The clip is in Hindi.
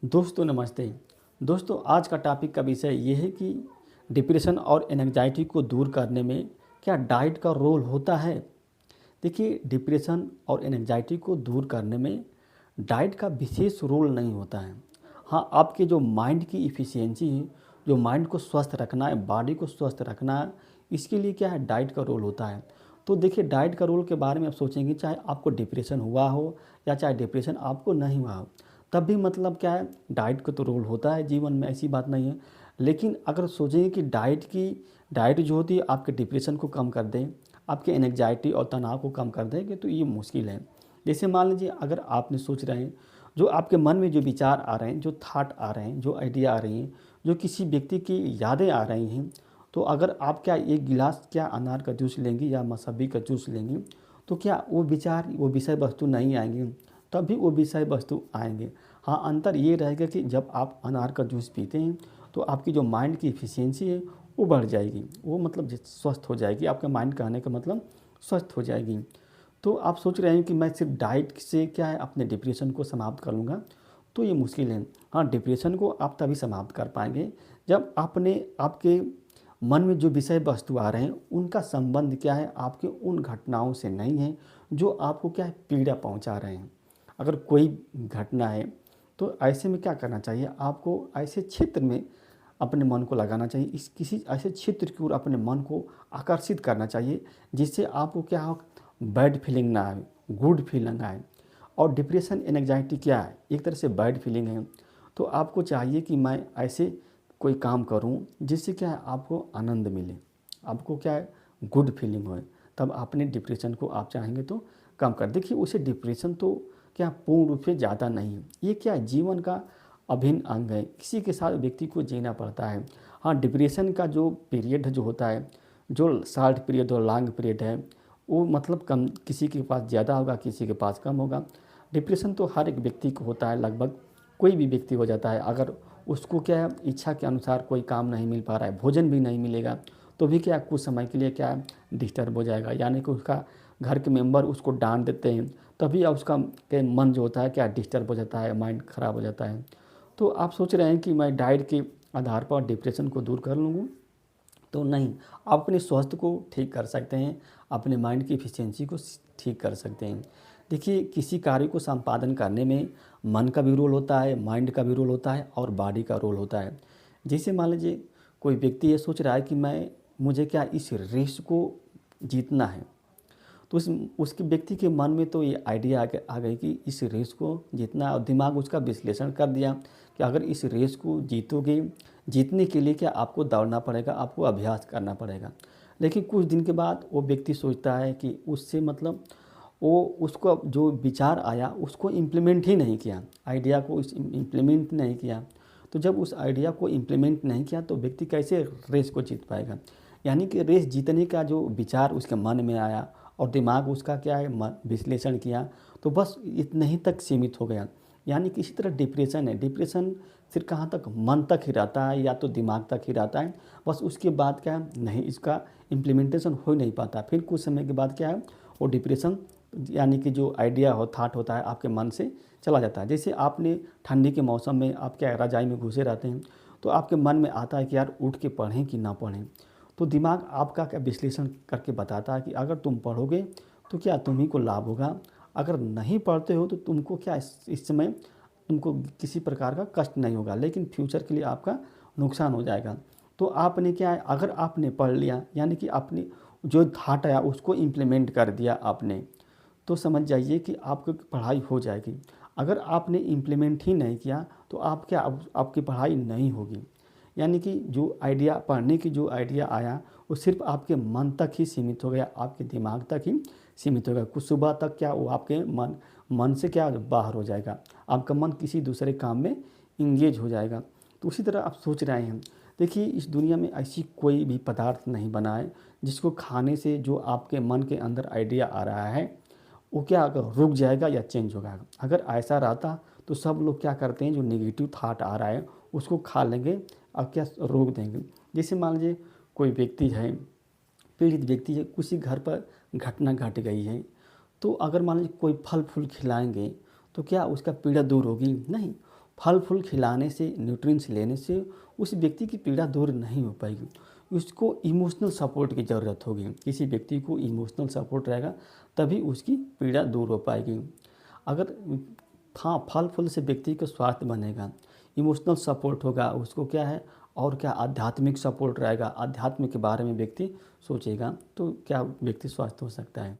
दोस्तों नमस्ते। दोस्तों आज का टॉपिक का विषय ये है कि डिप्रेशन और एंग्जाइटी को दूर करने में क्या डाइट का रोल होता है। देखिए डिप्रेशन और एंग्जाइटी को दूर करने में डाइट का विशेष रोल नहीं होता है। हाँ, आपके जो माइंड की इफ़िशियंसी है, जो माइंड को स्वस्थ रखना है, बॉडी को स्वस्थ रखना है, इसके लिए क्या है डाइट का रोल होता है। तो देखिए डाइट का रोल के बारे में आप सोचेंगे, चाहे आपको डिप्रेशन हुआ हो या चाहे डिप्रेशन आपको नहीं हुआ हो, तब भी मतलब क्या है डाइट का तो रोल होता है जीवन में, ऐसी बात नहीं है। लेकिन अगर सोचेंगे कि डाइट जो होती है आपके डिप्रेशन को कम कर दें, आपके एंग्जाइटी और तनाव को कम कर देंगे, तो ये मुश्किल है। जैसे मान लीजिए अगर आपने सोच रहे हैं, जो आपके मन में जो विचार आ रहे हैं, जो थाट आ रहे हैं, जो आइडिया आ रही हैं, जो किसी व्यक्ति की यादें आ रही हैं, तो अगर आप क्या एक गिलास क्या अनार का जूस लेंगे या मौसम्बी का जूस लेंगे, तो क्या वो विचार वो विषय वस्तु नहीं आएंगे, तभी वो विषय वस्तु आएंगे। हाँ, अंतर ये रहेगा कि जब आप अनार का जूस पीते हैं तो आपकी जो माइंड की एफिशिएंसी है वो बढ़ जाएगी, वो मतलब स्वस्थ हो जाएगी, आपका माइंड कहने का मतलब स्वस्थ हो जाएगी। तो आप सोच रहे हैं कि मैं सिर्फ डाइट से क्या है अपने डिप्रेशन को समाप्त कर लूँगा, तो ये मुश्किल है। हाँ, डिप्रेशन को आप तभी समाप्त कर पाएंगे जब आपके मन में जो विषय वस्तु आ रहे हैं उनका संबंध क्या है आपके उन घटनाओं से नहीं है जो आपको क्या है पीड़ा पहुंचा रहे हैं। अगर कोई घटना है तो ऐसे में क्या करना चाहिए, आपको ऐसे क्षेत्र में अपने मन को लगाना चाहिए, इस किसी ऐसे क्षेत्र की ओर अपने मन को आकर्षित करना चाहिए जिससे आपको क्या हो, बैड फीलिंग ना आए, गुड फीलिंग आए। और डिप्रेशन एंग्जाइटी क्या है, एक तरह से बैड फीलिंग है। तो आपको चाहिए कि मैं ऐसे कोई काम करूं जिससे क्या है आपको आनंद मिले, आपको क्या है गुड फीलिंग हो, तब अपने डिप्रेशन को आप चाहेंगे तो कम कर देखिए। उसे डिप्रेशन तो क्या पूर्ण रूप से ज़्यादा नहीं है, ये क्या है जीवन का अभिन्न अंग है, किसी के साथ व्यक्ति को जीना पड़ता है। हाँ, डिप्रेशन का जो पीरियड जो होता है, जो शॉर्ट पीरियड और लॉन्ग पीरियड है, वो मतलब कम, किसी के पास ज़्यादा होगा, किसी के पास कम होगा। डिप्रेशन तो हर एक व्यक्ति को होता है, लगभग कोई भी व्यक्ति हो जाता है। अगर उसको क्या है इच्छा के अनुसार कोई काम नहीं मिल पा रहा है, भोजन भी नहीं मिलेगा, तो भी क्या कुछ समय के लिए क्या डिस्टर्ब हो जाएगा, यानी कि उसका घर के मेंबर उसको डांट देते हैं, तभी उसका के मन जो होता है क्या डिस्टर्ब हो जाता है, माइंड ख़राब हो जाता है। तो आप सोच रहे हैं कि मैं डाइट के आधार पर डिप्रेशन को दूर कर लूँगा, तो नहीं। आप अपने स्वास्थ्य को ठीक कर सकते हैं, अपने माइंड की एफिशिएंसी को ठीक कर सकते हैं। देखिए किसी कार्य को संपादन करने में मन का भी रोल होता है, माइंड का भी रोल होता है और बॉडी का रोल होता है। जैसे मान लीजिए कोई व्यक्ति ये सोच रहा है कि मुझे क्या इस रेस को जीतना है, तो उसके व्यक्ति के मन में तो ये आइडिया आ गई कि इस रेस को जीतना, और दिमाग उसका विश्लेषण कर दिया कि अगर इस रेस को जीतोगे, जीतने के लिए क्या आपको दौड़ना पड़ेगा, आपको अभ्यास करना पड़ेगा। लेकिन कुछ दिन के बाद वो व्यक्ति सोचता है कि उससे मतलब वो उसको जो विचार आया उसको इम्प्लीमेंट ही नहीं किया, आइडिया को इम्प्लीमेंट नहीं किया। तो जब उस आइडिया को इम्प्लीमेंट नहीं किया तो व्यक्ति कैसे रेस को जीत पाएगा। यानी कि रेस जीतने का जो विचार उसके मन में आया और दिमाग उसका क्या है विश्लेषण किया, तो बस इतने ही तक सीमित हो गया। यानी कि इसी तरह डिप्रेशन है, डिप्रेशन सिर्फ कहाँ तक मन तक ही रहता है या तो दिमाग तक ही रहता है, बस उसके बाद क्या है नहीं, इसका इम्प्लीमेंटेशन हो नहीं पाता। फिर कुछ समय के बाद क्या है वो डिप्रेशन यानी कि जो आइडिया हो थाट होता है आपके मन से चला जाता है। जैसे आपने ठंडी के मौसम में आप क्या रजाई में घुसे रहते हैं, तो आपके मन में आता है कि यार उठ के पढ़ें कि ना पढ़ें, तो दिमाग आपका क्या विश्लेषण करके बताता है कि अगर तुम पढ़ोगे तो क्या तुम्ही को लाभ होगा, अगर नहीं पढ़ते हो तो तुमको क्या इस समय तुमको किसी प्रकार का कष्ट नहीं होगा, लेकिन फ्यूचर के लिए आपका नुकसान हो जाएगा। तो आपने क्या है, अगर आपने पढ़ लिया यानी कि आपने जो थाट आया उसको इम्प्लीमेंट कर दिया आपने, तो समझ जाइए कि आपकी पढ़ाई हो जाएगी। अगर आपने इम्प्लीमेंट ही नहीं किया तो आप क्या आपकी पढ़ाई नहीं होगी। यानी कि जो आइडिया पढ़ने की जो आइडिया आया वो सिर्फ आपके मन तक ही सीमित हो गया, आपके दिमाग तक ही सीमित हो गया। कुछ सुबह तक क्या वो आपके मन से क्या बाहर हो जाएगा, आपका मन किसी दूसरे काम में इंगेज हो जाएगा। तो उसी तरह आप सोच रहे हैं, देखिए इस दुनिया में ऐसी कोई भी पदार्थ नहीं बना है जिसको खाने से जो आपके मन के अंदर आइडिया आ रहा है वो क्या अगर रुक जाएगा या चेंज होगा। अगर ऐसा रहता तो सब लोग क्या करते हैं, जो नेगेटिव थाट आ रहा है उसको खा लेंगे और क्या रोक देंगे। जैसे मान लीजिए कोई व्यक्ति है, पीड़ित व्यक्ति है, किसी घर पर घटना घट गई है, तो अगर मान लीजिए कोई फल फूल खिलाएंगे तो क्या उसका पीड़ा दूर होगी, नहीं। फल फूल खिलाने से, न्यूट्रिएंट्स लेने से उस व्यक्ति की पीड़ा दूर नहीं हो पाएगी। उसको इमोशनल सपोर्ट की ज़रूरत होगी। किसी व्यक्ति को इमोशनल सपोर्ट रहेगा तभी उसकी पीड़ा दूर हो पाएगी। अगर हाँ, फल फूल से व्यक्ति का स्वास्थ्य बनेगा, इमोशनल सपोर्ट होगा, उसको क्या है और क्या आध्यात्मिक सपोर्ट रहेगा, आध्यात्म के बारे में व्यक्ति सोचेगा, तो क्या व्यक्ति स्वस्थ हो सकता है।